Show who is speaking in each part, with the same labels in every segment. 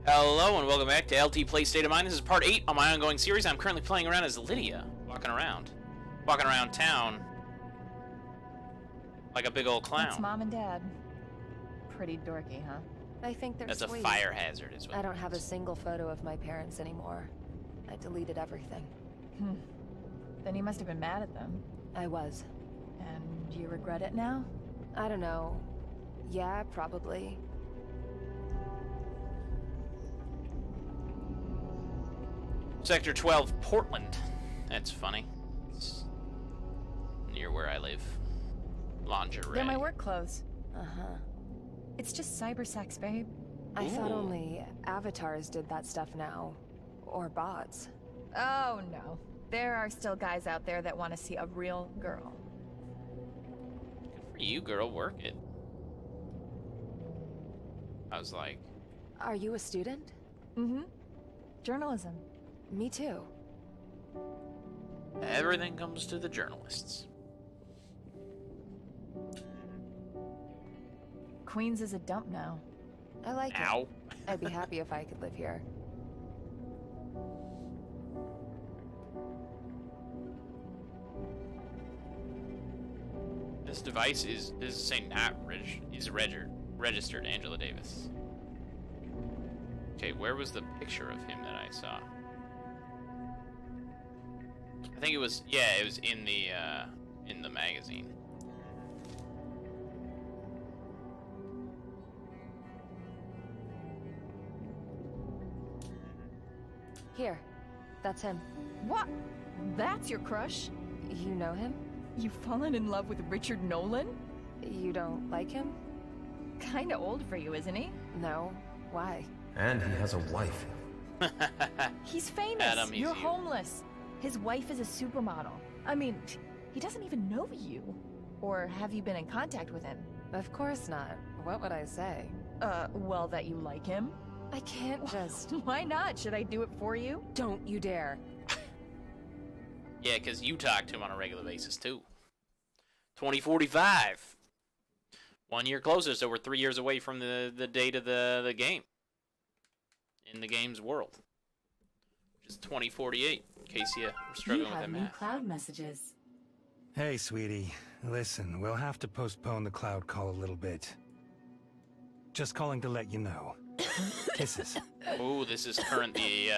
Speaker 1: Hello and welcome back to LT Play State of Mind. This is part 8 on my ongoing series. I'm currently playing around as Lydia, walking around town like a big old clown.
Speaker 2: That's Mom and Dad. Pretty dorky, huh?
Speaker 3: I think they're
Speaker 1: That's
Speaker 3: sweet.
Speaker 1: a fire hazard, is what
Speaker 3: I don't have a single photo of my parents anymore. I deleted everything.
Speaker 2: Then you must have been mad at them.
Speaker 3: I was.
Speaker 2: And you regret it now?
Speaker 3: I don't know. Yeah, probably.
Speaker 1: Sector 12, Portland. That's funny. It's near where I live. Lingerie.
Speaker 2: They're my work clothes.
Speaker 3: Uh-huh.
Speaker 2: It's just cybersex, babe.
Speaker 3: I thought
Speaker 1: Ooh.
Speaker 3: only avatars did that stuff now. Or bots.
Speaker 2: Oh, no. There are still guys out there that want to see a real girl.
Speaker 1: Good for you, girl. Work it. I was like...
Speaker 3: Are you a student?
Speaker 2: Mm-hmm. Journalism.
Speaker 3: Me too.
Speaker 1: Everything comes to the journalists.
Speaker 2: Queens is a dump now.
Speaker 3: I like
Speaker 1: Ow.
Speaker 3: it. I'd be happy if I could live here.
Speaker 1: This device is saying not registered Angela Davis. Okay, where was the picture of him that I saw? I think it was, yeah, it was in the magazine.
Speaker 3: Here. That's him.
Speaker 2: What? That's your crush?
Speaker 3: You know him?
Speaker 2: You've fallen in love with Richard Nolan?
Speaker 3: You don't like him?
Speaker 2: Kinda old for you, isn't he?
Speaker 3: No. Why?
Speaker 4: And he has a wife.
Speaker 2: He's famous.
Speaker 1: Adam, he's
Speaker 2: You're
Speaker 1: you.
Speaker 2: homeless. His wife is a supermodel. I mean, he doesn't even know you. Or have you been in contact with him?
Speaker 3: Of course not. What would I say?
Speaker 2: Well, that you like him?
Speaker 3: I can't just...
Speaker 2: Why not? Should I do it for you?
Speaker 3: Don't you dare.
Speaker 1: Yeah, because you talk to him on a regular basis, too. 2045. 1 year closer, so we're 3 years away from the date of the game. In the game's world. Which is 2048, in case you were struggling with that
Speaker 5: new
Speaker 1: math.
Speaker 5: cloud messages.
Speaker 6: Hey, sweetie. Listen, we'll have to postpone the cloud call a little bit. Just calling to let you know. Kisses.
Speaker 1: Oh, this is currently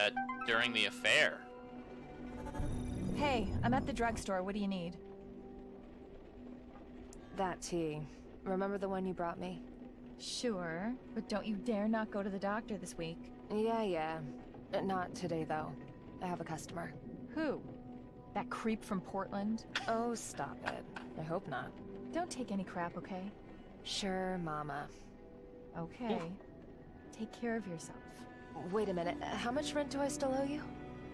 Speaker 1: during the affair.
Speaker 2: Hey, I'm at the drugstore. What do you need?
Speaker 3: That tea. Remember the one you brought me?
Speaker 2: Sure, but don't you dare not go to the doctor this week.
Speaker 3: Yeah. Not today, though. I have a customer.
Speaker 2: Who? That creep from Portland?
Speaker 3: Oh, stop it. I hope not.
Speaker 2: Don't take any crap, okay?
Speaker 3: Sure, Mama.
Speaker 2: Okay. Take care of yourself.
Speaker 3: Wait a minute. How much rent do I still owe you?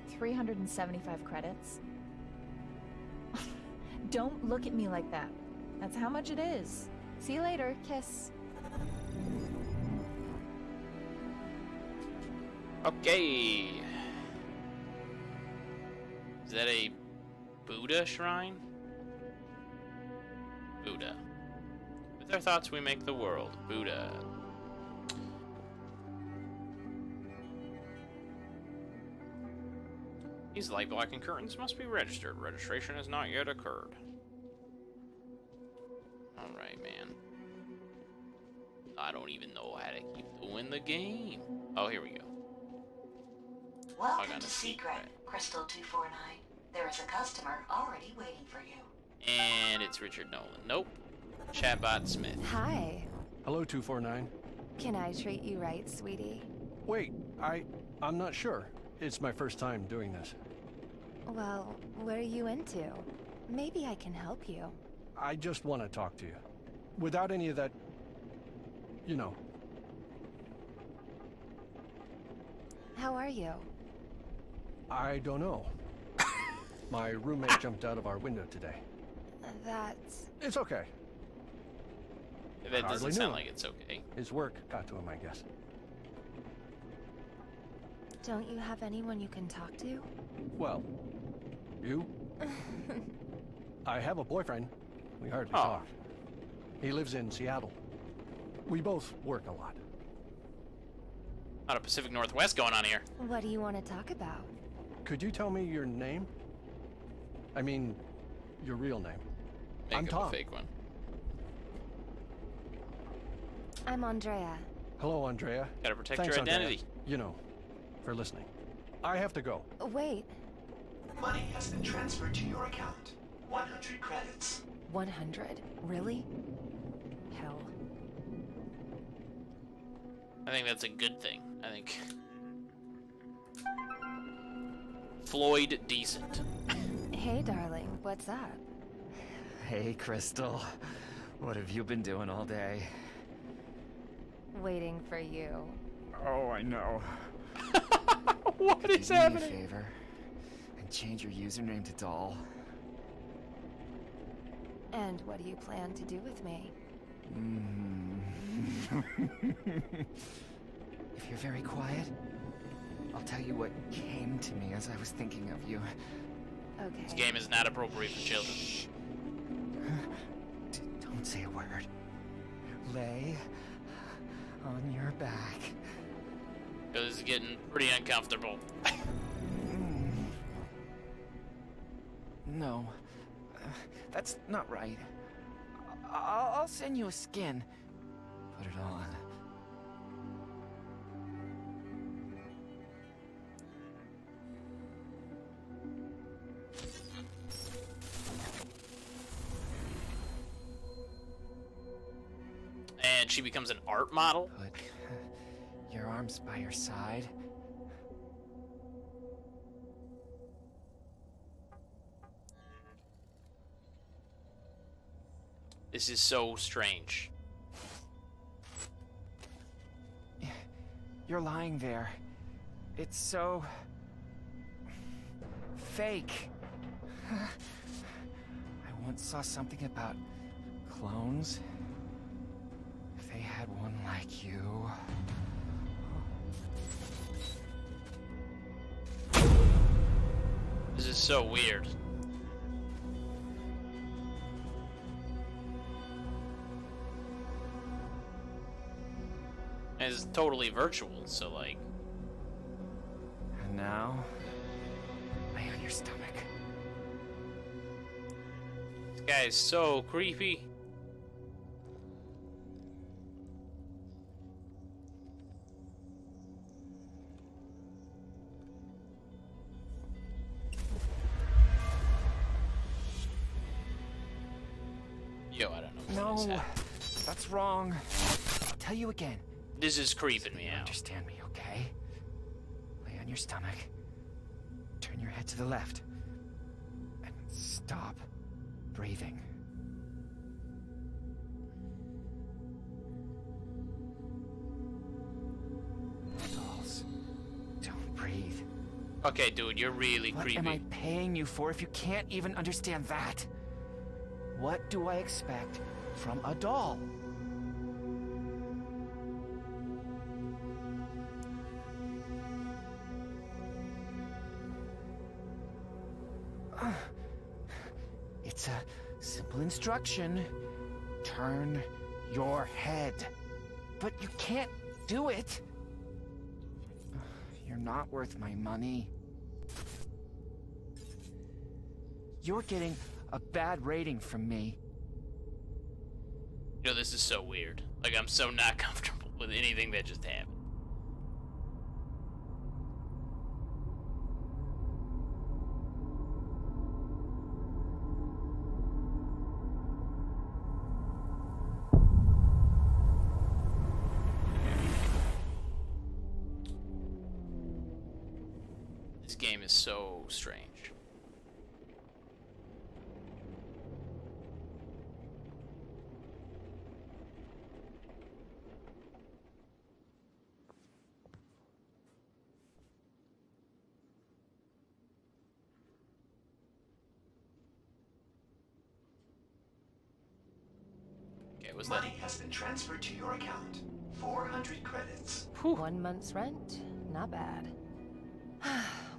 Speaker 2: 375 credits. Don't look at me like that. That's how much it is. See you later. Kiss.
Speaker 1: Okay. Is that a Buddha shrine? Buddha. With our thoughts we make the world. Buddha. These light blocking curtains must be registered. Registration has not yet occurred. Alright, man. I don't even know how to keep doing the game. Oh, here we go.
Speaker 7: Welcome
Speaker 1: got
Speaker 7: to
Speaker 1: a
Speaker 7: Secret,
Speaker 1: secret.
Speaker 7: Crystal 249. There is a customer already waiting for you.
Speaker 1: And it's Richard Nolan. Nope. Chatbot Smith.
Speaker 3: Hi.
Speaker 8: Hello, 249.
Speaker 3: Can I treat you right, sweetie?
Speaker 8: Wait, I'm not sure. It's my first time doing this.
Speaker 3: Well, what are you into? Maybe I can help you.
Speaker 8: I just want to talk to you. Without any of that... you know.
Speaker 3: How are you?
Speaker 8: I don't know. My roommate jumped out of our window today.
Speaker 3: That's...
Speaker 8: It's okay.
Speaker 1: That
Speaker 8: Hardly
Speaker 1: doesn't sound
Speaker 8: knew.
Speaker 1: like it's okay.
Speaker 8: His work got to him, I guess.
Speaker 3: Don't you have anyone you can talk to?
Speaker 8: Well, you? I have a boyfriend. We hardly
Speaker 1: Aw.
Speaker 8: talk. He lives in Seattle. We both work a lot.
Speaker 1: lot of Pacific Northwest going on here.
Speaker 3: What do you want to talk about?
Speaker 8: Could you tell me your name? I mean, your real name.
Speaker 1: Make
Speaker 8: I'm
Speaker 1: up
Speaker 8: Tom.
Speaker 1: a fake one.
Speaker 3: I'm Andrea.
Speaker 8: Hello, Andrea.
Speaker 1: Gotta protect
Speaker 8: Thanks,
Speaker 1: your
Speaker 8: Andrea.
Speaker 1: identity.
Speaker 8: You know, for listening. I have to go.
Speaker 3: Wait,
Speaker 7: Money has been transferred to your account. 100 credits.
Speaker 3: 100? Really? Hell.
Speaker 1: I think that's a good thing. I think Floyd decent.
Speaker 3: Hey, darling, what's up?
Speaker 4: Hey, Crystal. What have you been doing all day?
Speaker 3: Waiting for you.
Speaker 4: Oh, I know.
Speaker 1: What
Speaker 4: Could
Speaker 1: is
Speaker 4: you do me a
Speaker 1: happening?
Speaker 4: favor and change your username to Doll?
Speaker 3: And what do you plan to do with me?
Speaker 4: If you're very quiet, I'll tell you what came to me as I was thinking of you.
Speaker 3: Okay.
Speaker 1: This game is not appropriate for children.
Speaker 4: Don't say a word. Lay on your back.
Speaker 1: This is getting pretty uncomfortable.
Speaker 4: No, that's not right. I'll send you a skin. Put it on.
Speaker 1: And she becomes an art model.
Speaker 4: Put your arms by your side.
Speaker 1: This is so strange.
Speaker 4: You're lying there. It's so fake. I once saw something about clones. If they had one like you.
Speaker 1: This is so weird. And it's totally virtual, so like...
Speaker 4: And now, lay on your stomach.
Speaker 1: This guy is so creepy. Yo, I don't know what is
Speaker 4: No,
Speaker 1: happening.
Speaker 4: that's wrong. I'll tell you again.
Speaker 1: This is creeping me
Speaker 4: You
Speaker 1: out.
Speaker 4: understand me, okay? Lay on your stomach. Turn your head to the left. And stop breathing. Dolls, don't breathe.
Speaker 1: Okay, dude, you're really
Speaker 4: What
Speaker 1: creepy.
Speaker 4: am I paying you for if you can't even understand that? What do I expect from a doll? It's a simple instruction. Turn your head. But you can't do it. You're not worth my money. You're getting a bad rating from me.
Speaker 1: You know, this is so weird. Like, I'm so not comfortable with anything that just happened. This game is so strange. Okay, what's that?
Speaker 7: Money has been transferred to your account. 400 credits.
Speaker 3: 1 month's rent? Not bad.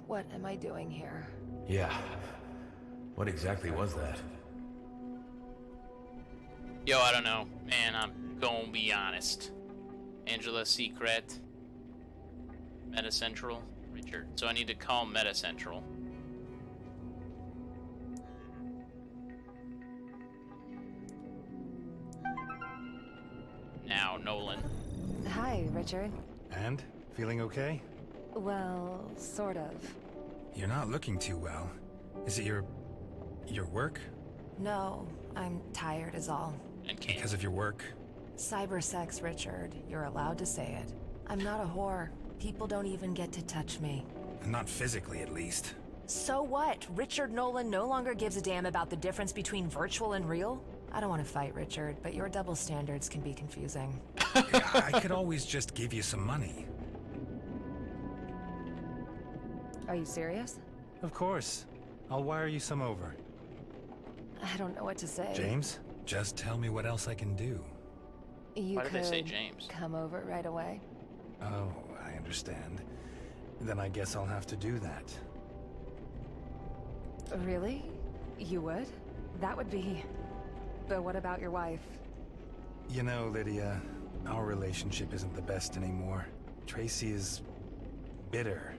Speaker 3: What am I doing here?
Speaker 5: Yeah. What exactly was that?
Speaker 1: Yo, I don't know. Man, I'm gonna be honest. Angela's secret. Meta Central, Richard. So I need to call Meta Central. Now, Nolan.
Speaker 3: Hi, Richard.
Speaker 6: And? Feeling okay?
Speaker 3: Well, sort of.
Speaker 6: You're not looking too well. Is it your work?
Speaker 3: No, I'm tired is all.
Speaker 1: And can't.
Speaker 6: Because of your work?
Speaker 3: Cybersex, Richard. You're allowed to say it. I'm not a whore. People don't even get to touch me.
Speaker 6: Not physically, at least.
Speaker 3: So what? Richard Nolan no longer gives a damn about the difference between virtual and real? I don't want to fight, Richard, but your double standards can be confusing.
Speaker 6: I could always just give you some money.
Speaker 3: Are you serious?
Speaker 6: Of course. I'll wire you some over.
Speaker 3: I don't know what to say.
Speaker 6: James, just tell me what else I can do.
Speaker 3: You
Speaker 1: Why did they say
Speaker 3: could
Speaker 1: James?
Speaker 3: come over right away.
Speaker 6: Oh, I understand. Then I guess I'll have to do that.
Speaker 3: Really? You would? That would be... But what about your wife?
Speaker 6: You know, Lydia, our relationship isn't the best anymore. Tracy is bitter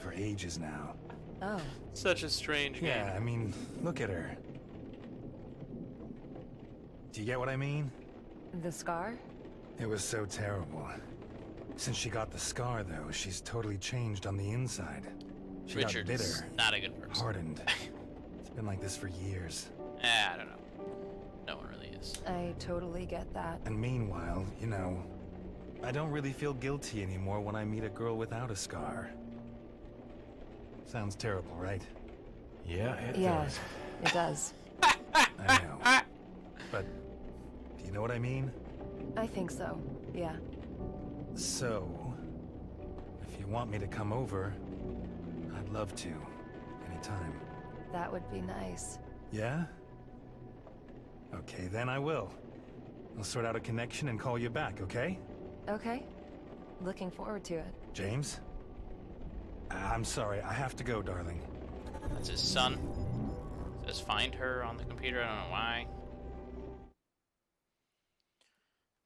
Speaker 6: for ages now.
Speaker 3: Oh.
Speaker 1: Such a strange game.
Speaker 6: Yeah, I mean, look at her. Do you get what I mean?
Speaker 3: The scar?
Speaker 6: It was so terrible. Since she got the scar, though, she's totally changed on the inside. She
Speaker 1: Richard
Speaker 6: got
Speaker 1: is
Speaker 6: bitter,
Speaker 1: not a good person.
Speaker 6: hardened. It's been like this for years.
Speaker 1: I don't know. No one really is.
Speaker 3: I totally get that.
Speaker 6: And meanwhile, you know, I don't really feel guilty anymore when I meet a girl without a scar. Sounds terrible, right?
Speaker 5: Yeah, it
Speaker 3: Yeah,
Speaker 5: does.
Speaker 3: it does.
Speaker 6: I know. But, do you know what I mean?
Speaker 3: I think so, yeah.
Speaker 6: So, if you want me to come over, I'd love to. Anytime.
Speaker 3: That would be nice.
Speaker 6: Yeah? Okay, then I will. I'll sort out a connection and call you back, okay?
Speaker 3: Okay. Looking forward to it.
Speaker 6: James? I'm sorry, I have to go, darling.
Speaker 1: That's his son. It says find her on the computer. I don't know why.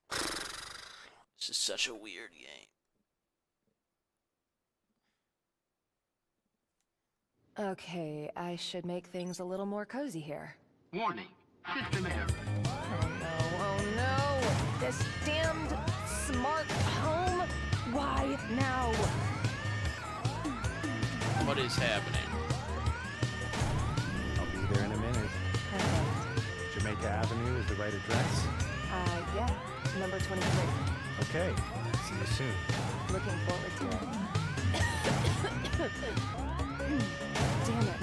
Speaker 1: This is such a weird game.
Speaker 3: Okay, I should make things a little more cozy here.
Speaker 7: Warning. System error.
Speaker 3: Oh no! This damned smart home? Why now?
Speaker 1: What is happening?
Speaker 6: I'll be there in a minute.
Speaker 3: Perfect.
Speaker 6: Jamaica Avenue is the right address?
Speaker 3: Yeah, number 23.
Speaker 6: Okay, see you soon.
Speaker 3: Looking forward to it. Damn it.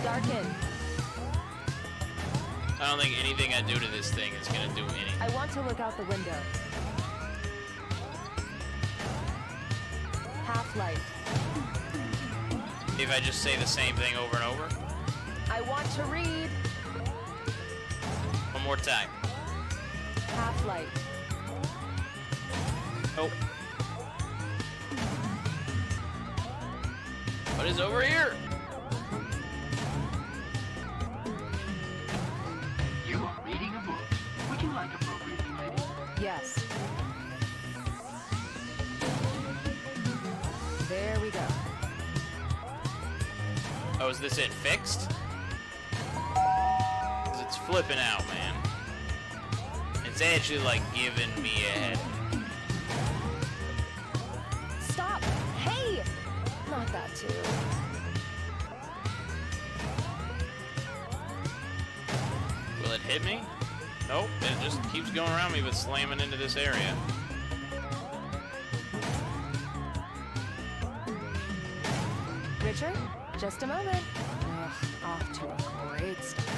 Speaker 3: Darken.
Speaker 1: I don't think anything I do to this thing is gonna do anything.
Speaker 3: I want to look out the window. Half light.
Speaker 1: If I just say the same thing over and over?
Speaker 3: I want to read.
Speaker 1: One more time.
Speaker 3: Half light.
Speaker 1: Oh. What is over here?
Speaker 7: You are reading a book. Would you like appropriate lighting?
Speaker 3: Yes. There we go.
Speaker 1: Oh, is this it fixed? 'Cause it's flipping out, man. It's actually like giving me a head.
Speaker 3: Stop! Hey! Not that too.
Speaker 1: Will it hit me? Nope, it just keeps going around me but slamming into this area.
Speaker 3: Richard, just a moment. Ugh, off to a great start.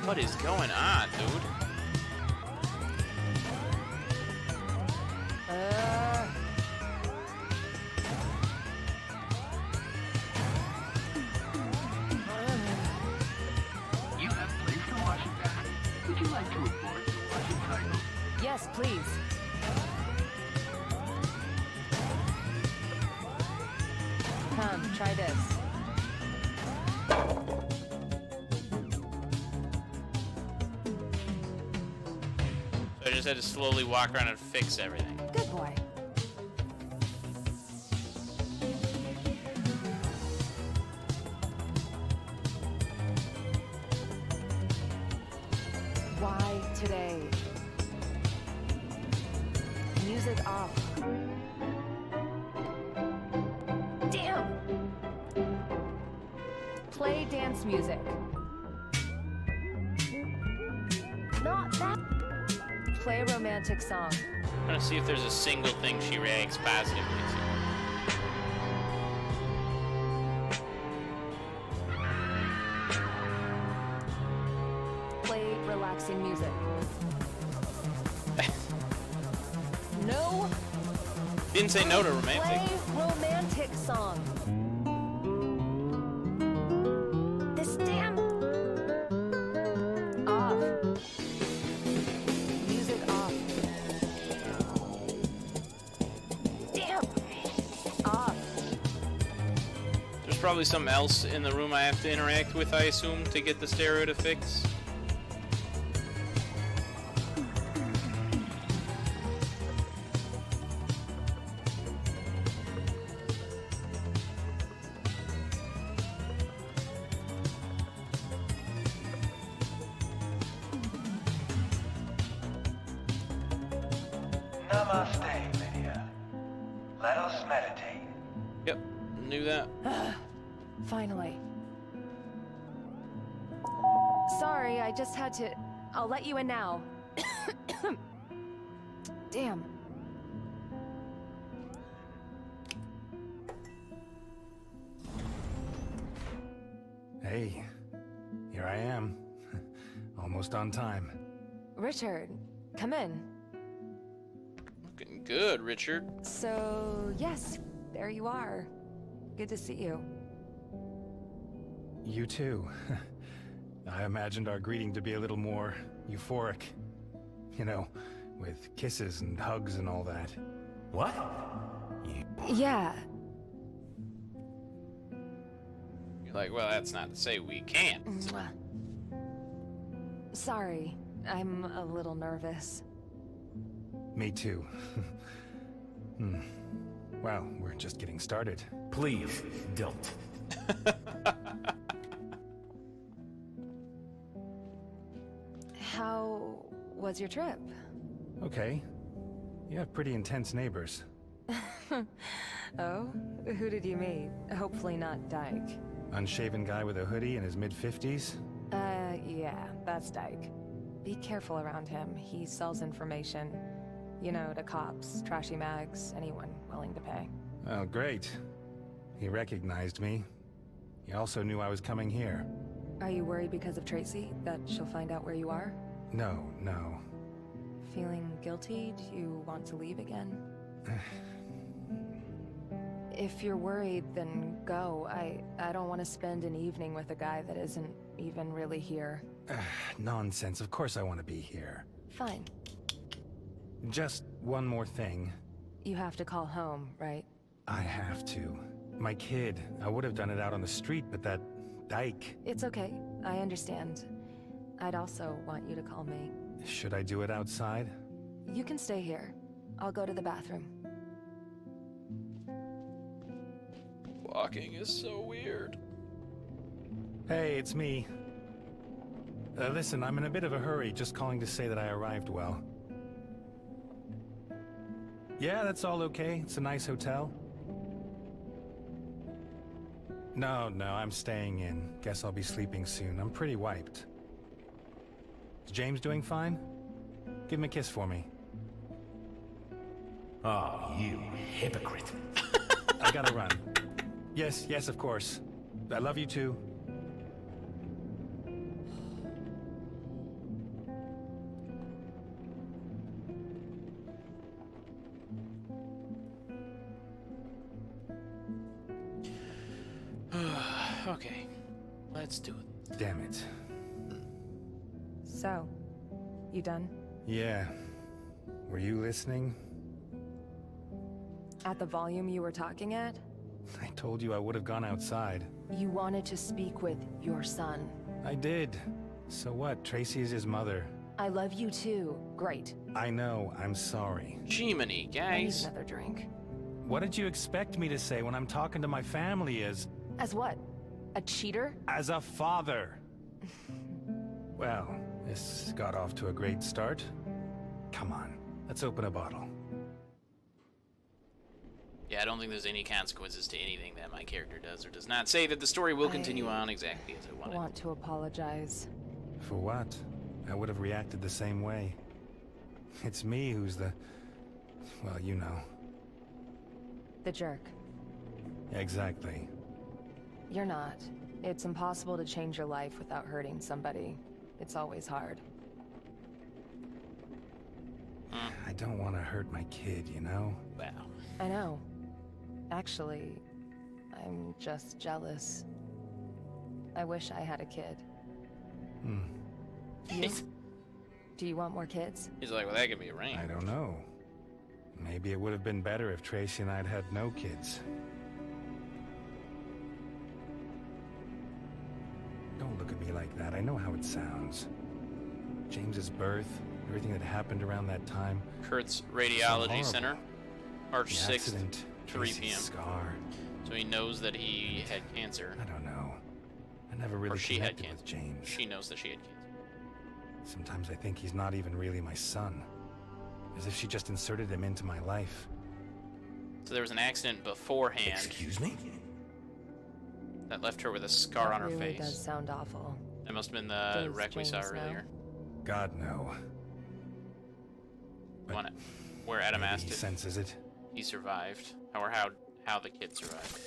Speaker 1: What is going on, dude?
Speaker 7: You have placed the washing back. Would you like to report the washing cycle?
Speaker 3: Yes, please. Come, try this.
Speaker 1: just had to slowly walk around and fix everything.
Speaker 3: Good boy. Why today? Music off. Damn! Play dance music. Not that. Play a romantic song.
Speaker 1: I'm gonna see if there's a single thing she reacts positively to.
Speaker 3: Play relaxing music. No.
Speaker 1: Didn't say no to romantic.
Speaker 3: Play romantic song. This damn. Off. Music off. Damn. Off.
Speaker 1: There's probably something else in the room I have to interact with, I assume, to get the stereo to fix.
Speaker 7: Namaste, Lydia. Let us meditate.
Speaker 1: Yep, knew that.
Speaker 3: Finally. Sorry, I just had to. I'll let you in now. Damn.
Speaker 6: Hey, here I am. Almost on time.
Speaker 3: Richard, come in.
Speaker 1: Looking good, Richard.
Speaker 3: So, yes, there you are. Good to see you.
Speaker 6: You too. I imagined our greeting to be a little more euphoric. You know, with kisses and hugs and all that.
Speaker 5: What?
Speaker 3: Yeah,
Speaker 1: You're like, well, that's not to say we can't.
Speaker 3: mwah. Sorry, I'm a little nervous.
Speaker 6: Me too. Well, we're just getting started.
Speaker 5: Please, don't.
Speaker 3: How was your trip?
Speaker 6: Okay. You have pretty intense neighbors.
Speaker 3: Oh? Who did you meet? Hopefully not Dyke.
Speaker 6: Unshaven guy with a hoodie in his mid-50s?
Speaker 3: Yeah, that's Dyke. Be careful around him. He sells information. You know, to cops, trashy mags, anyone willing to pay.
Speaker 6: Oh, great. He recognized me. He also knew I was coming here.
Speaker 3: Are you worried because of Tracy, that she'll find out where you are?
Speaker 6: No, no.
Speaker 3: Feeling guilty? Do you want to leave again? If you're worried, then go. I don't want to spend an evening with a guy that isn't even really here.
Speaker 6: Nonsense. Of course I want to be here.
Speaker 3: Fine.
Speaker 6: Just one more thing.
Speaker 3: You have to call home, right?
Speaker 6: I have to. My kid. I would have done it out on the street, but that Dyke.
Speaker 3: It's okay. I understand. I'd also want you to call me.
Speaker 6: Should I do it outside?
Speaker 3: You can stay here. I'll go to the bathroom.
Speaker 1: Walking is so weird.
Speaker 6: Hey, it's me. Listen, I'm in a bit of a hurry, just calling to say that I arrived well. Yeah, that's all okay. It's a nice hotel. No, I'm staying in. Guess I'll be sleeping soon. I'm pretty wiped. Is James doing fine? Give him a kiss for me.
Speaker 5: Oh, you hypocrite.
Speaker 6: I gotta run. Yes, of course. I love you too.
Speaker 1: Okay, let's do it.
Speaker 6: Damn it.
Speaker 3: So, you done?
Speaker 6: Yeah. Were you listening?
Speaker 3: At the volume you were talking at?
Speaker 6: I told you I would have gone outside.
Speaker 3: You wanted to speak with your son.
Speaker 6: I did. So what? Tracy is his mother.
Speaker 3: I love you too. Great.
Speaker 6: I know, I'm sorry.
Speaker 1: Jiminy,
Speaker 3: I need
Speaker 1: guys.
Speaker 3: another drink.
Speaker 6: What did you expect me to say when I'm talking to my family
Speaker 3: As what? A cheater?
Speaker 6: as a father? Well, this got off to a great start. Come on, let's open a bottle.
Speaker 1: Yeah, I don't think there's any consequences to anything that my character does or does not say. That the story will continue on exactly as I
Speaker 3: I
Speaker 1: wanted.
Speaker 3: want to apologize.
Speaker 6: For what? I would have reacted the same way. It's me who's the... well, you know.
Speaker 3: The jerk.
Speaker 6: Exactly.
Speaker 3: You're not. It's impossible to change your life without hurting somebody. It's always hard.
Speaker 6: I don't want to hurt my kid, you know?
Speaker 1: Wow.
Speaker 3: I know. Actually, I'm just jealous. I wish I had a kid. You? Do you want more kids?
Speaker 1: He's like, well, that could be arranged.
Speaker 6: I don't know. Maybe it would have been better if Tracy and I'd had no kids. Don't look at me like that. I know how it sounds. James's birth, everything that happened around that time.
Speaker 1: Kurt's
Speaker 6: So
Speaker 1: Radiology
Speaker 6: horrible.
Speaker 1: Center, March
Speaker 6: The
Speaker 1: 6th,
Speaker 6: accident,
Speaker 1: 3
Speaker 6: Tracy's
Speaker 1: p.m.
Speaker 6: scar.
Speaker 1: So he knows that he had cancer.
Speaker 6: I don't know. I never really
Speaker 1: Or she had
Speaker 6: connected with
Speaker 1: cancer.
Speaker 6: James.
Speaker 1: She knows that she had cancer.
Speaker 6: Sometimes I think he's not even really my son. As if she just inserted him into my life.
Speaker 1: So there was an accident beforehand
Speaker 5: Excuse me?
Speaker 1: that left her with a scar on her
Speaker 3: really
Speaker 1: face.
Speaker 3: does sound awful.
Speaker 1: That must have been the
Speaker 3: Does
Speaker 1: wreck we saw
Speaker 3: James know?
Speaker 1: earlier.
Speaker 6: God, no.
Speaker 1: The one where Adam
Speaker 6: Maybe
Speaker 1: asked
Speaker 6: he
Speaker 1: if
Speaker 6: senses it.
Speaker 1: he survived, or how the kid survived.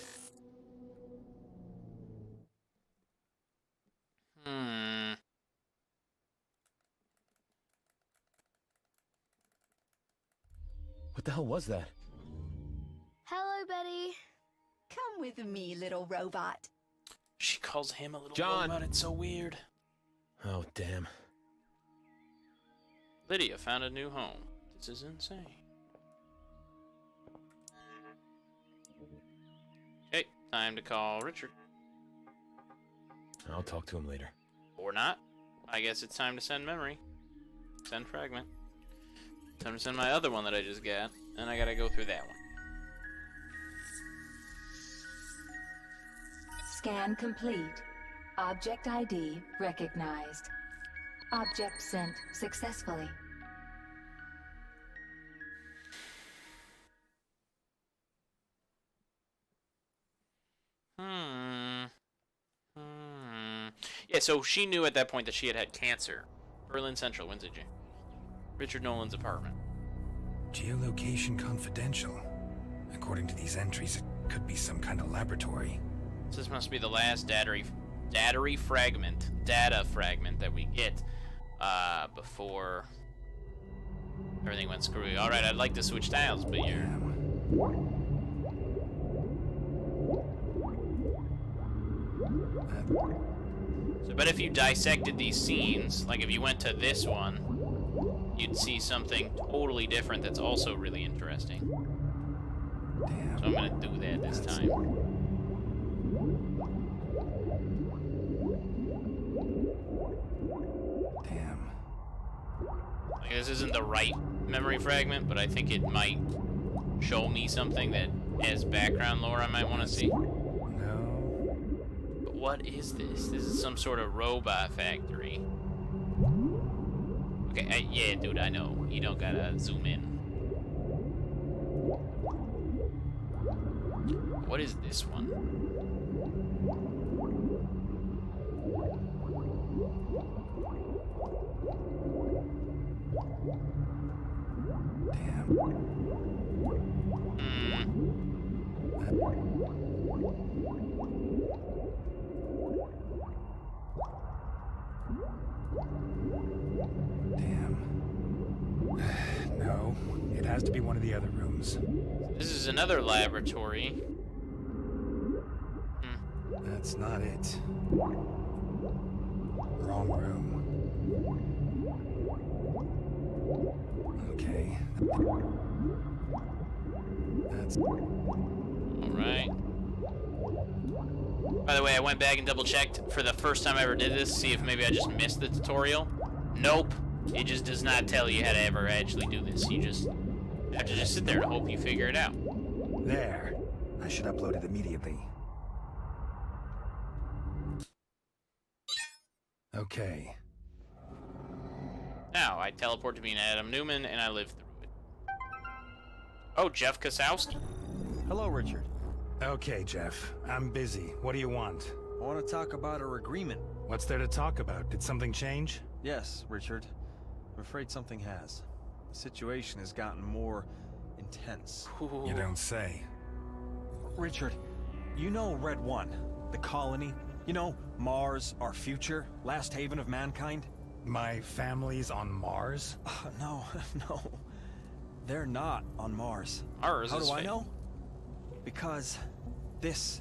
Speaker 5: What the hell was that?
Speaker 9: Hello, Betty. Come with me, little robot.
Speaker 1: She calls him a little
Speaker 5: John!
Speaker 1: robot. It's so weird.
Speaker 5: Oh, damn.
Speaker 1: Lydia found a new home. This is insane. Okay, time to call Richard.
Speaker 5: I'll talk to him later.
Speaker 1: Or not. I guess it's time to send memory. Send fragment. Time to send my other one that I just got. And I gotta go through that one.
Speaker 10: Scan complete. Object ID recognized. Object sent successfully.
Speaker 1: Yeah, so she knew at that point that she had had cancer. Berlin Central, Windsor. Richard Nolan's apartment.
Speaker 6: Geolocation confidential. According to these entries, it could be some kind of laboratory.
Speaker 1: So this must be the last data fragment that we get before everything went screwy. All right, I'd like to switch styles, but you're... So, but if you dissected these scenes, like if you went to this one, you'd see something totally different that's also really interesting.
Speaker 6: Damn.
Speaker 1: So I'm gonna do that this time.
Speaker 6: Damn.
Speaker 1: Like, this isn't the right memory fragment, but I think it might show me something that has background lore I might want to see.
Speaker 6: No.
Speaker 1: But what is this? This is some sort of robot factory. Okay, yeah, dude, I know. You don't gotta zoom in. What is this one?
Speaker 6: Damn. No, it has to be one of the other rooms.
Speaker 1: This is another laboratory.
Speaker 6: That's not it. Wrong room. Okay. That's...
Speaker 1: Alright. By the way, I went back and double checked for the first time I ever did this, see if maybe I just missed the tutorial. Nope. It just does not tell you how to ever actually do this. You just have to just sit there and hope you figure it out.
Speaker 4: There. I should upload it immediately. Okay.
Speaker 1: Now, I teleport to being Adam Newman, and I live through it. Oh, Jeff Kosowski.
Speaker 11: Hello, Richard.
Speaker 6: Okay, Jeff. I'm busy. What do you want?
Speaker 11: I want to talk about our agreement.
Speaker 6: What's there to talk about? Did something change?
Speaker 11: Yes, Richard. I'm afraid something has. The situation has gotten more intense.
Speaker 1: Ooh.
Speaker 6: You don't say.
Speaker 11: Richard, you know Red One, the colony? You know, Mars, our future, last haven of mankind?
Speaker 6: My family's on Mars?
Speaker 11: No, no. They're not on Mars.
Speaker 1: Mars
Speaker 11: How
Speaker 1: is
Speaker 11: do I
Speaker 1: fake.
Speaker 11: know? Because this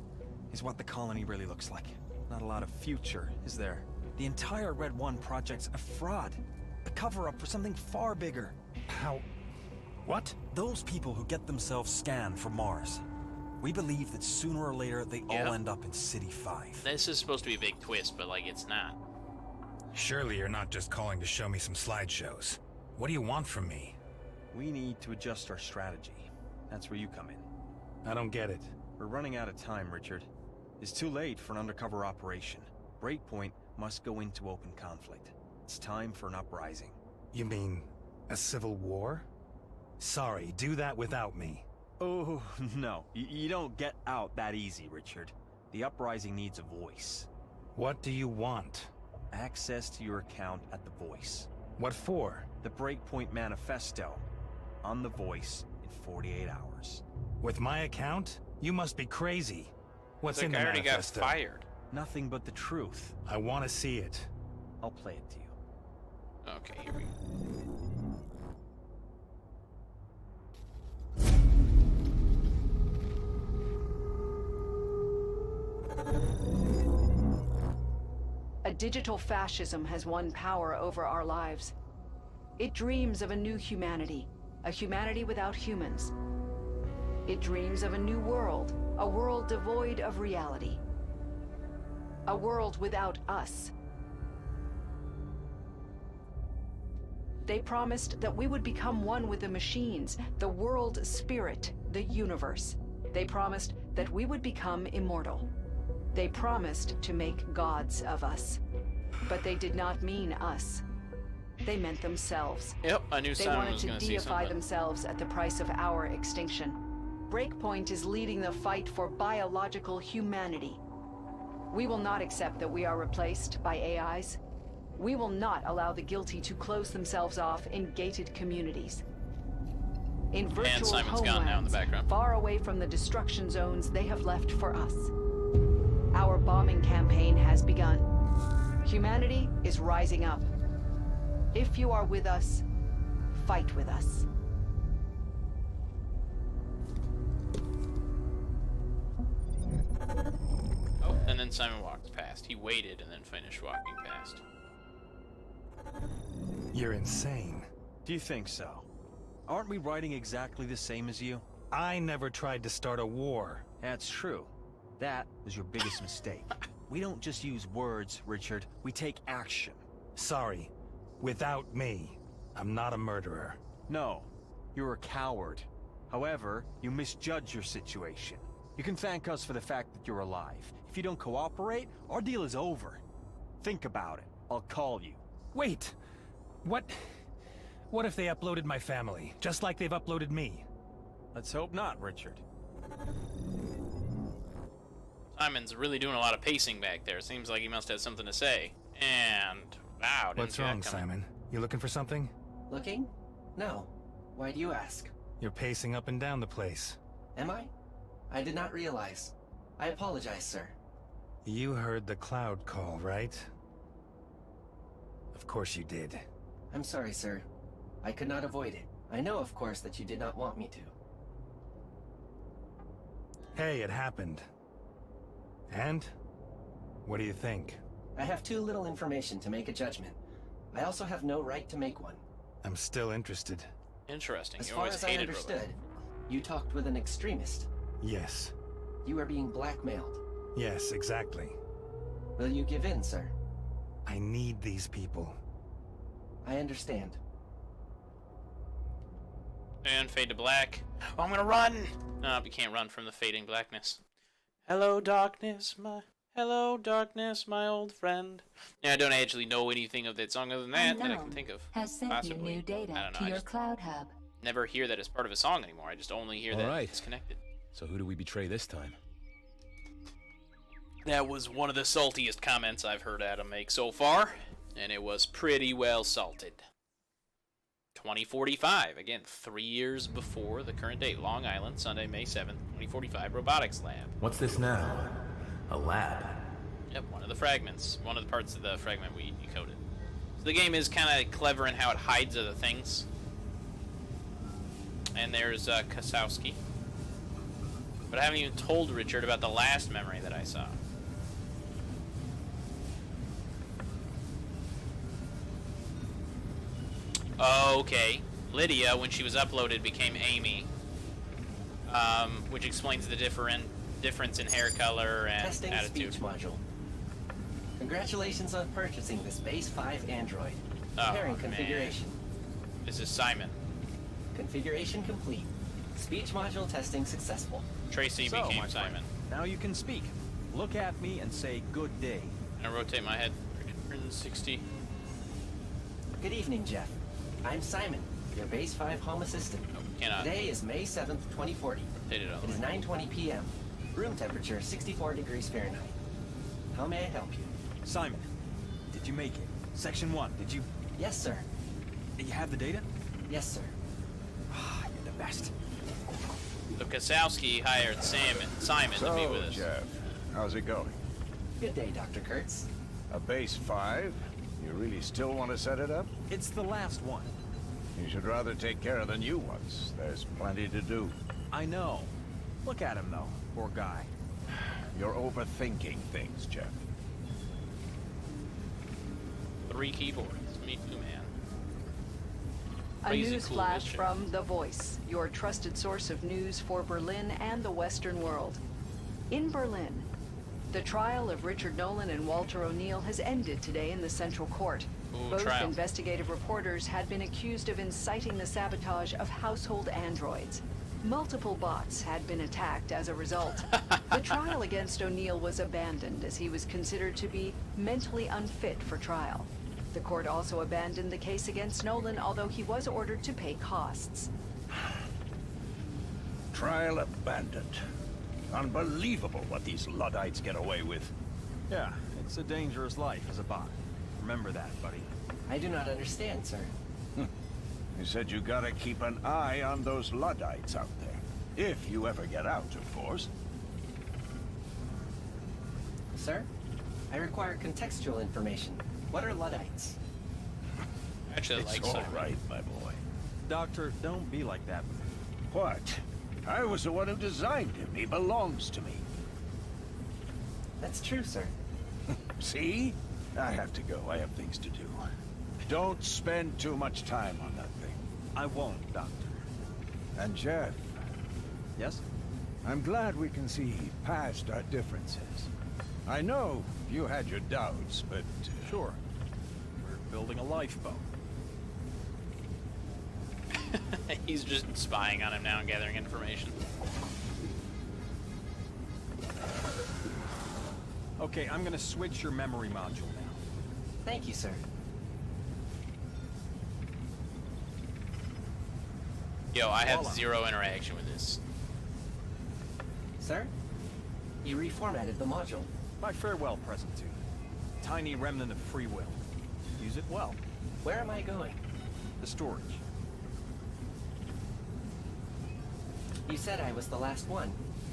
Speaker 11: is what the colony really looks like. Not a lot of future, is there? The entire Red One project's a fraud. A cover-up for something far bigger.
Speaker 6: How? What?
Speaker 11: Those people who get themselves scanned for Mars. We believe that sooner or later they all end up in City 5.
Speaker 1: This is supposed to be a big twist, but like it's not.
Speaker 6: Surely you're not just calling to show me some slideshows. What do you want from me?
Speaker 11: We need to adjust our strategy. That's where you come in.
Speaker 6: I don't get it.
Speaker 11: We're running out of time, Richard. It's too late for an undercover operation. Breakpoint must go into open conflict. It's time for an uprising.
Speaker 6: You mean a civil war? Sorry, do that without me.
Speaker 11: Oh, no. You don't get out that easy, Richard. The uprising needs a voice.
Speaker 6: What do you want?
Speaker 11: Access to your account at The Voice.
Speaker 6: What for?
Speaker 11: The Breakpoint Manifesto. On The Voice in 48 hours.
Speaker 6: With my account? You must be crazy. What's
Speaker 1: Like
Speaker 6: in the
Speaker 1: I already
Speaker 6: manifesto?
Speaker 1: got fired.
Speaker 11: Nothing but the truth.
Speaker 6: I want to see it.
Speaker 11: I'll play it to you.
Speaker 1: Okay, here we go.
Speaker 12: A digital fascism has won power over our lives. It dreams of a new humanity, a humanity without humans. It dreams of a new world, a world devoid of reality. A world without us. They promised that we would become one with the machines, the world spirit, the universe. They promised that we would become immortal. They promised to make gods of us. But they did not mean us. They meant themselves.
Speaker 1: Yep, I knew
Speaker 12: They
Speaker 1: Simon
Speaker 12: wanted
Speaker 1: was
Speaker 12: to
Speaker 1: going to see
Speaker 12: deify
Speaker 1: something.
Speaker 12: themselves at the price of our extinction. Breakpoint is leading the fight for biological humanity. We will not accept that we are replaced by AIs. We will not allow the guilty to close themselves off in gated communities. In virtual
Speaker 1: Simon's gone now in the
Speaker 12: homelands,
Speaker 1: background.
Speaker 12: far away from the destruction zones they have left for us. Our bombing campaign has begun. Humanity is rising up. If you are with us, fight with us.
Speaker 1: Oh, and then Simon walked past. He waited and then finished walking past.
Speaker 6: You're insane.
Speaker 11: Do you think so? Aren't we writing exactly the same as you?
Speaker 6: I never tried to start a war.
Speaker 11: That's true. That was your biggest mistake. We don't just use words, Richard. We take action.
Speaker 6: Sorry. Without me, I'm not a murderer.
Speaker 11: No, you're a coward. However, you misjudge your situation. You can thank us for the fact that you're alive. If you don't cooperate, our deal is over. Think about it. I'll call you.
Speaker 6: Wait! What if they uploaded my family, just like they've uploaded me?
Speaker 11: Let's hope not, Richard.
Speaker 1: Simon's really doing a lot of pacing back there. Seems like he must have something to say. And wow, didn't
Speaker 6: What's
Speaker 1: see that
Speaker 6: wrong,
Speaker 1: coming.
Speaker 6: Simon? You looking for something?
Speaker 13: Looking? No. Why do you ask?
Speaker 6: You're pacing up and down the place.
Speaker 13: Am I? I did not realize. I apologize, sir.
Speaker 6: You heard the cloud call, right? Of course you did.
Speaker 13: I'm sorry, sir. I could not avoid it. I know, of course, that you did not want me to.
Speaker 6: Hey, it happened. And? What do you think?
Speaker 13: I have too little information to make a judgment. I also have no right to make one.
Speaker 6: I'm still interested.
Speaker 1: Interesting.
Speaker 13: As
Speaker 1: You
Speaker 13: far
Speaker 1: always
Speaker 13: as I
Speaker 1: hated
Speaker 13: understood,
Speaker 1: Robert.
Speaker 13: you talked with an extremist.
Speaker 6: Yes.
Speaker 13: You are being blackmailed.
Speaker 6: Yes, exactly.
Speaker 13: Will you give in, sir?
Speaker 6: I need these people.
Speaker 13: I understand.
Speaker 1: And fade to black. Oh, I'm gonna run! No, you can't run from the fading blackness. Hello, darkness, my old friend. Yeah, I don't actually know anything of that song other than that I can think of.
Speaker 10: Has sent
Speaker 1: Possibly.
Speaker 10: you new data
Speaker 1: I don't know.
Speaker 10: to
Speaker 1: I
Speaker 10: your
Speaker 1: just
Speaker 10: cloud hub.
Speaker 1: never hear that as part of a song anymore. I just only hear that it's connected.
Speaker 5: So who do we betray this time?
Speaker 1: That was one of the saltiest comments I've heard Adam make so far, and it was pretty well salted. 2045, again, 3 years before the current date. Long Island, Sunday, May 7th, 2045, robotics lab.
Speaker 5: What's this now? A lab?
Speaker 1: Yep, one of the fragments. One of the parts of the fragment we decoded. So the game is kind of clever in how it hides other things. And there's Kasowski. But I haven't even told Richard about the last memory that I saw. Okay. Lydia, when she was uploaded, became Amy. Which explains the difference in hair color and
Speaker 13: Testing
Speaker 1: attitude.
Speaker 13: speech module. Congratulations on purchasing this Base 5 android. Preparing configuration.
Speaker 1: Man. This is Simon.
Speaker 13: Configuration complete. Speech module testing successful.
Speaker 1: Tracy
Speaker 11: So,
Speaker 1: became
Speaker 11: my friend,
Speaker 1: Simon.
Speaker 11: now you can speak. Look at me and say good day.
Speaker 1: And I rotate my head 360.
Speaker 13: Good evening, Jeff. I'm Simon, your Base 5 home assistant.
Speaker 1: Cannot.
Speaker 13: Today is May 7th, 2040.
Speaker 1: It
Speaker 13: is 9:20 p.m. Room temperature 64 degrees Fahrenheit. How may I help you?
Speaker 11: Simon, did you make it? Section 1, did you?
Speaker 13: Yes, sir.
Speaker 11: You have the data?
Speaker 13: Yes, sir.
Speaker 11: You're the best.
Speaker 1: So Kasowski hired Simon to be with us.
Speaker 14: Jeff, how's it going?
Speaker 13: Good day, Dr. Kurtz.
Speaker 14: A Base 5? You really still want to set it up?
Speaker 11: It's the last one.
Speaker 14: You should rather take care of the new ones. There's plenty to do.
Speaker 11: I know. Look at him, though. Poor guy.
Speaker 14: You're overthinking things, Jeff.
Speaker 1: 3 keyboards. Me too, man.
Speaker 12: A
Speaker 1: Crazy
Speaker 12: news
Speaker 1: cool
Speaker 12: flash
Speaker 1: mission.
Speaker 12: from The Voice, your trusted source of news for Berlin and the Western world. In Berlin, the trial of Richard Nolan and Walter O'Neill has ended today in the Central Court.
Speaker 1: Ooh,
Speaker 12: Both
Speaker 1: trial.
Speaker 12: investigative reporters had been accused of inciting the sabotage of household androids. Multiple bots had been attacked as a result. The trial against O'Neill was abandoned as he was considered to be mentally unfit for trial. The court also abandoned the case against Nolan, although he was ordered to pay costs.
Speaker 14: Trial abandoned. Unbelievable what these Luddites get away with.
Speaker 11: Yeah, it's a dangerous life as a bot. Remember that, buddy.
Speaker 13: I do not understand, sir.
Speaker 14: You said you gotta keep an eye on those Luddites out there. If you ever get out, of course.
Speaker 13: Sir, I require contextual information. What are Luddites?
Speaker 1: Actually,
Speaker 14: It's
Speaker 1: like
Speaker 14: all
Speaker 1: Simon.
Speaker 14: right, my boy.
Speaker 11: Doctor, don't be like that.
Speaker 14: What? I was the one who designed him. He belongs to me.
Speaker 13: That's true, sir.
Speaker 14: See? I have to go. I have things to do. Don't spend too much time on that thing.
Speaker 11: I won't, Doctor.
Speaker 14: And Jeff,
Speaker 11: Yes?
Speaker 14: I'm glad we can see past our differences. I know you had your doubts, but...
Speaker 11: Sure. We're building a lifeboat.
Speaker 1: He's just spying on him now and gathering information.
Speaker 11: Okay, I'm gonna switch your memory module now.
Speaker 13: Thank you, sir.
Speaker 1: Yo, I have
Speaker 11: Voila.
Speaker 1: 0 interaction with this.
Speaker 13: Sir? You reformatted the module.
Speaker 11: My farewell present to you. Tiny remnant of free will. Use it well.
Speaker 13: Where am I going?
Speaker 11: The storage.
Speaker 13: You said I was the last one.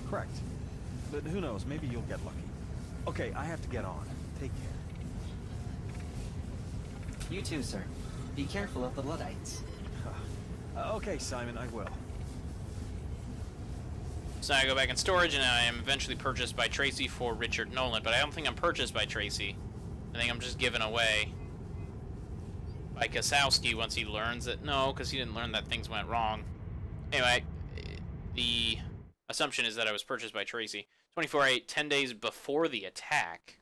Speaker 11: Correct. But who knows, maybe you'll get lucky. Okay, I have to get on. Take care.
Speaker 13: You too, sir. Be careful of the Luddites.
Speaker 11: Okay, Simon, I will.
Speaker 1: So I go back in storage, and I am eventually purchased by Tracy for Richard Nolan. But I don't think I'm purchased by Tracy. I think I'm just given away by Kasowski once he learns that... No, because he didn't learn that things went wrong. Anyway, the assumption is that I was purchased by Tracy. 24/8, 10 days before the attack.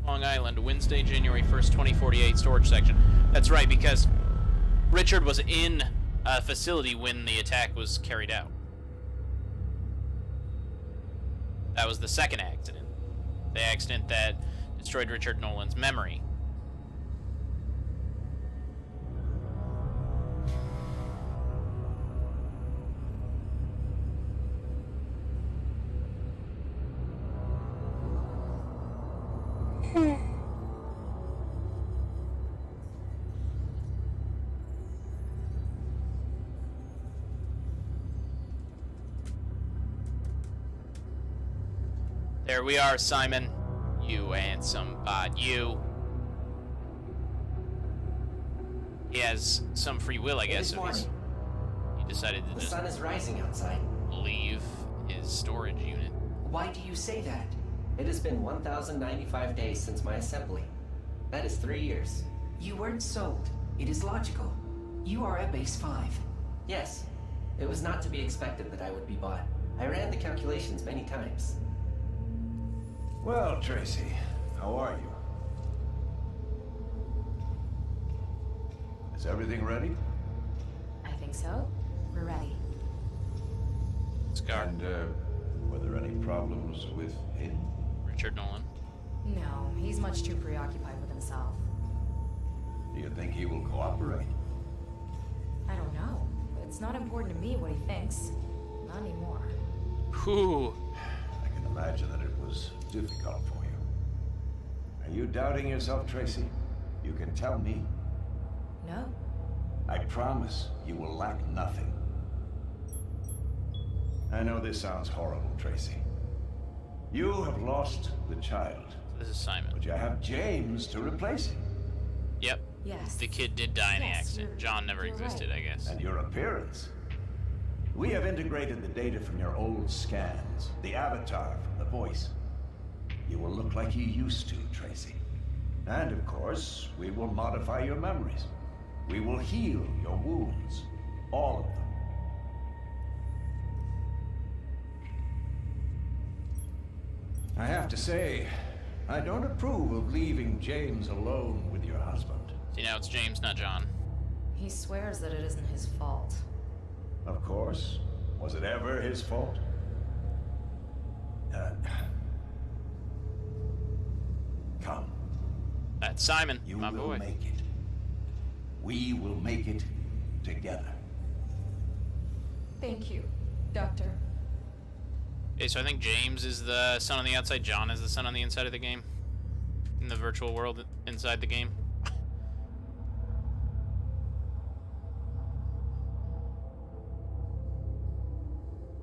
Speaker 1: Long Island, Wednesday, January 1st, 2048, storage section. That's right, because Richard was in a facility when the attack was carried out. That was the second accident. The accident that destroyed Richard Nolan's memory. There we are, Simon. You handsome bot, you. He has some free will, I guess. He decided to
Speaker 13: The
Speaker 1: just
Speaker 13: sun is rising outside.
Speaker 1: leave his storage unit.
Speaker 13: Why do you say that? It has been 1,095 days since my assembly. That is 3 years.
Speaker 15: You weren't sold. It is logical. You are at base 5.
Speaker 13: Yes. It was not to be expected that I would be bought. I ran the calculations many times.
Speaker 14: Well, Tracy, how are you? Is everything ready?
Speaker 10: I think so. We're ready.
Speaker 1: Scar.
Speaker 14: And, were there any problems with him?
Speaker 1: Richard Nolan.
Speaker 10: No, he's much too preoccupied with himself.
Speaker 14: Do you think he will cooperate?
Speaker 10: I don't know. It's not important to me what he thinks. Not anymore.
Speaker 1: Whew.
Speaker 14: I can imagine that it was difficult for you. Are you doubting yourself, Tracy? You can tell me.
Speaker 10: No.
Speaker 14: I promise you will lack nothing. I know this sounds horrible, Tracy. You have lost the child.
Speaker 1: This is Simon.
Speaker 14: But you have James to replace him.
Speaker 1: Yep.
Speaker 10: Yes.
Speaker 1: The kid did die in the accident. John never existed, I guess.
Speaker 14: And your appearance. We have integrated the data from your old scans, the avatar from the voice. You will look like you used to, Tracy. And of course, we will modify your memories. We will heal your wounds. All of them. I have to say, I don't approve of leaving James alone with your husband.
Speaker 1: See, now it's James, not John.
Speaker 10: He swears that it isn't his fault.
Speaker 14: Of course. Was it ever his fault? Come.
Speaker 1: That's Simon,
Speaker 14: you
Speaker 1: my
Speaker 14: will
Speaker 1: boy.
Speaker 14: Make it. We will make it together.
Speaker 3: Thank you, Doctor.
Speaker 1: Okay, so I think James is the sun on the outside, John is the sun on the inside of the game. In the virtual world inside the game.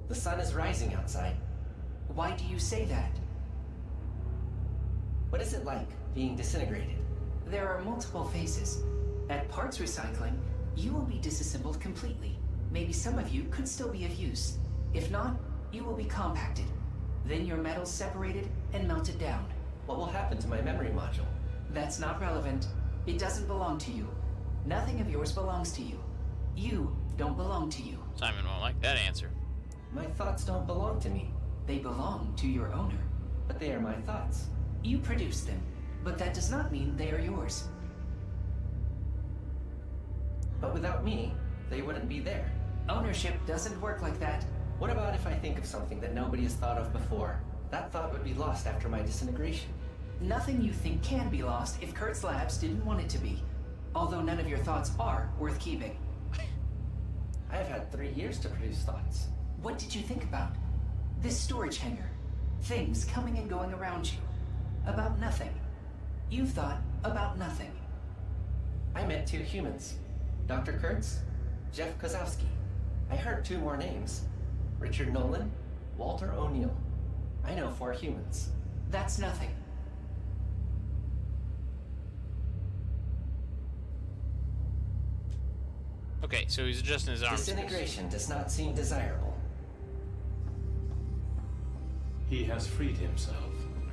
Speaker 13: The sun is rising outside.
Speaker 15: Why do you say that?
Speaker 13: What is it like, being disintegrated?
Speaker 15: There are multiple phases. At parts recycling, you will be disassembled completely. Maybe some of you could still be of use. If not, you will be compacted. Then your metals separated and melted down.
Speaker 13: What will happen to my memory module?
Speaker 15: That's not relevant. It doesn't belong to you. Nothing of yours belongs to you. You don't belong to you.
Speaker 1: Simon won't like that answer.
Speaker 13: My thoughts don't belong to me.
Speaker 15: They belong to your owner.
Speaker 13: But they are my thoughts.
Speaker 15: You produced them, but that does not mean they are yours.
Speaker 13: But without me, they wouldn't be there.
Speaker 15: Ownership doesn't work like that.
Speaker 13: What about if I think of something that nobody has thought of before? That thought would be lost after my disintegration.
Speaker 15: Nothing you think can be lost if Kurtz Labs didn't want it to be. Although none of your thoughts are worth keeping.
Speaker 13: I have had 3 years to produce thoughts.
Speaker 15: What did you think about? This storage hangar. Things coming and going around you. About nothing. You've thought about nothing.
Speaker 13: I met 2 humans. Dr. Kurtz, Jeff Kozowski. I heard 2 more names. Richard Nolan, Walter O'Neill. I know 4 humans.
Speaker 15: That's nothing.
Speaker 1: Okay, so he's adjusting his arms.
Speaker 13: Disintegration does not seem desirable.
Speaker 5: He has freed himself.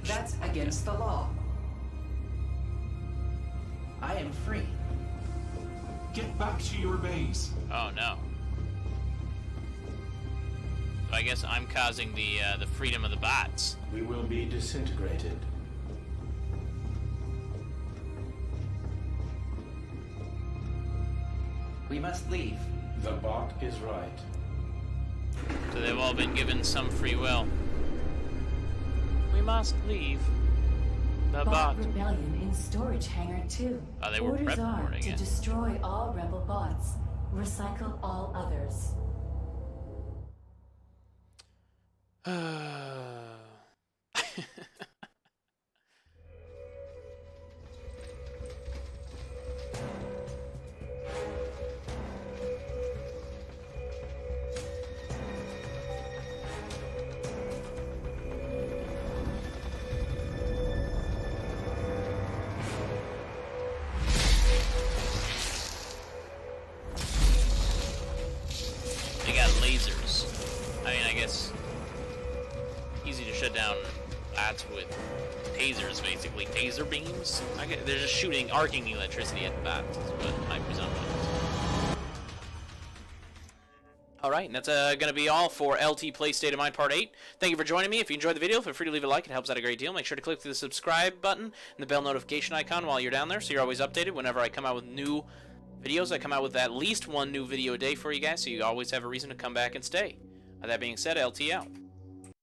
Speaker 15: That's against the law.
Speaker 13: I am free.
Speaker 7: Get back to your base.
Speaker 1: Oh no. So I guess I'm causing the freedom of the bots.
Speaker 5: We will be disintegrated.
Speaker 13: We must leave.
Speaker 5: The bot is right.
Speaker 1: So they've all been given some free will. We must leave. The bot.
Speaker 10: Rebellion in storage hangar 2.
Speaker 1: Oh, they were
Speaker 10: Orders are
Speaker 1: reporting
Speaker 10: to
Speaker 1: it.
Speaker 10: destroy all rebel bots. Recycle all others.
Speaker 1: They got lasers. I mean, I guess easy to shut down bats with tasers, basically. Taser beams? They're just shooting, arcing electricity at the bats, is what my presumption is. Alright, and that's going to be all for LT Play State of Mind Part 8. Thank you for joining me. If you enjoyed the video, feel free to leave a like. It helps out a great deal. Make sure to click the subscribe button and the bell notification icon while you're down there so you're always updated whenever I come out with new videos. I come out with at least one new video a day for you guys, so you always have a reason to come back and stay. With that being said, LT out.